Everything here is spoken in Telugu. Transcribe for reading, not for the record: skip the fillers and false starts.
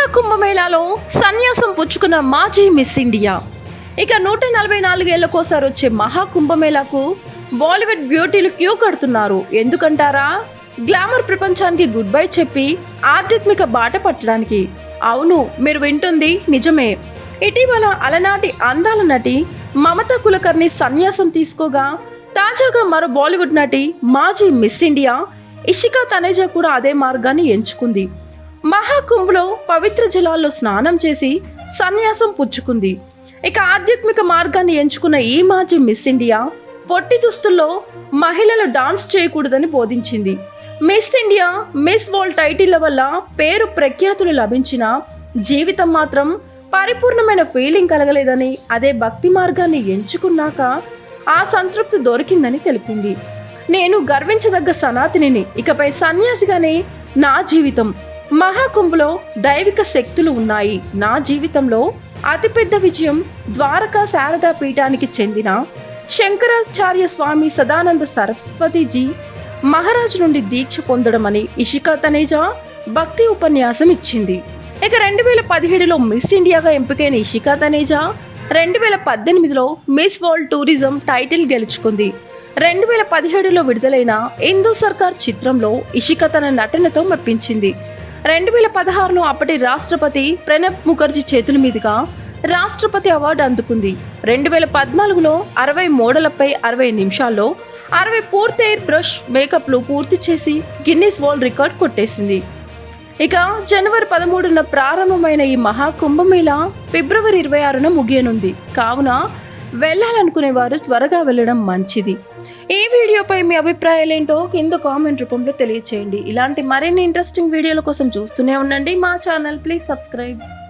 మహాకుంభమేళాలో సన్యాసం పుచ్చుకున్న మాజీ మిస్ ఇండియా. ఇక 144 ఏళ్లకోసారి వచ్చే మహాకుంభమేళాకు బాలీవుడ్ బ్యూటీలు క్యూ కడుతున్నారు. ఎందుకంటారా? గ్లామర్ ప్రపంచానికి గుడ్ బై చెప్పి ఆధ్యాత్మిక బాట పట్టడానికి. అవును, మీరు వింటుంది నిజమే. ఇటీవల అలనాటి అందాల నటి మమతా కులకర్ణి సన్యాసం తీసుకోగా తాజాగా మరో బాలీవుడ్ నటి మాజీ మిస్ ఇండియా ఇషికా తనేజా కూడా అదే మార్గాన్ని ఎంచుకుంది. మహాకుంభలో పవిత్ర జలాల్లో స్నానం చేసి సన్యాసం పుచ్చుకుంది. ఇక ఆధ్యాత్మిక మార్గాన్ని ఎంచుకున్న ఈ మాజీ మిస్ ఇండియా పొట్టి దుస్తుల్లో మహిళలు డాన్స్ చేయకూడదని బోధించింది. మిస్ ఇండియా, మిస్ వరల్డ్ టైటిళ్ల వల్ల పేరు ప్రఖ్యాతులు లభించిన జీవితం మాత్రం పరిపూర్ణమైన ఫీలింగ్ కలగలేదని, అదే భక్తి మార్గాన్ని ఎంచుకున్నాక ఆ సంతృప్తి దొరికిందని తెలిపింది. నేను గర్వించదగ్గ సనాతనిని, ఇకపై సన్యాసిగానే నా జీవితం. మహాకుంభలో దైవిక శక్తులు ఉన్నాయి. నా జీవితంలో అతిపెద్ద విజయం ద్వారకా శారదా పీఠానికి చెందిన శంకరాచార్య స్వామి సదానంద సరస్వతిజీ మహారాజు నుండి దీక్ష పొందడమని ఇషికా తనేజా భక్తి ఉపన్యాసం ఇచ్చింది. ఇక 2017లో మిస్ ఇండియాగా ఎంపికైన ఇషికా తనేజా 2018లో మిస్ వరల్డ్ టూరిజం టైటిల్ గెలుచుకుంది. 2017లో విడుదలైన హిందూ సర్కార్ చిత్రంలో ఇషికా తన నటనతో మెప్పించింది. 2016లో అప్పటి రాష్ట్రపతి ప్రణబ్ ముఖర్జీ చేతుల మీదుగా రాష్ట్రపతి అవార్డు అందుకుంది. 2014లో 60 మోడళ్లపై 60 నిమిషాల్లో 60 పూర్తి ఎయిర్ బ్రష్ మేకప్లు పూర్తి చేసి గిన్నిస్ వరల్డ్ రికార్డ్ కొట్టేసింది. ఇక జనవరి 13న ప్రారంభమైన ఈ మహాకుంభమేళా ఫిబ్రవరి 26న ముగియనుంది. కావున వెళ్ళాలనుకునే వారు త్వరగా వెళ్ళడం మంచిది. ఈ వీడియోపై మీ అభిప్రాయాలేంటో కింద కామెంట్ రూపంలో తెలియచేయండి. ఇలాంటి మరిన్ని ఇంట్రెస్టింగ్ వీడియోల కోసం చూస్తూనే ఉండండి మా ఛానల్. Please subscribe.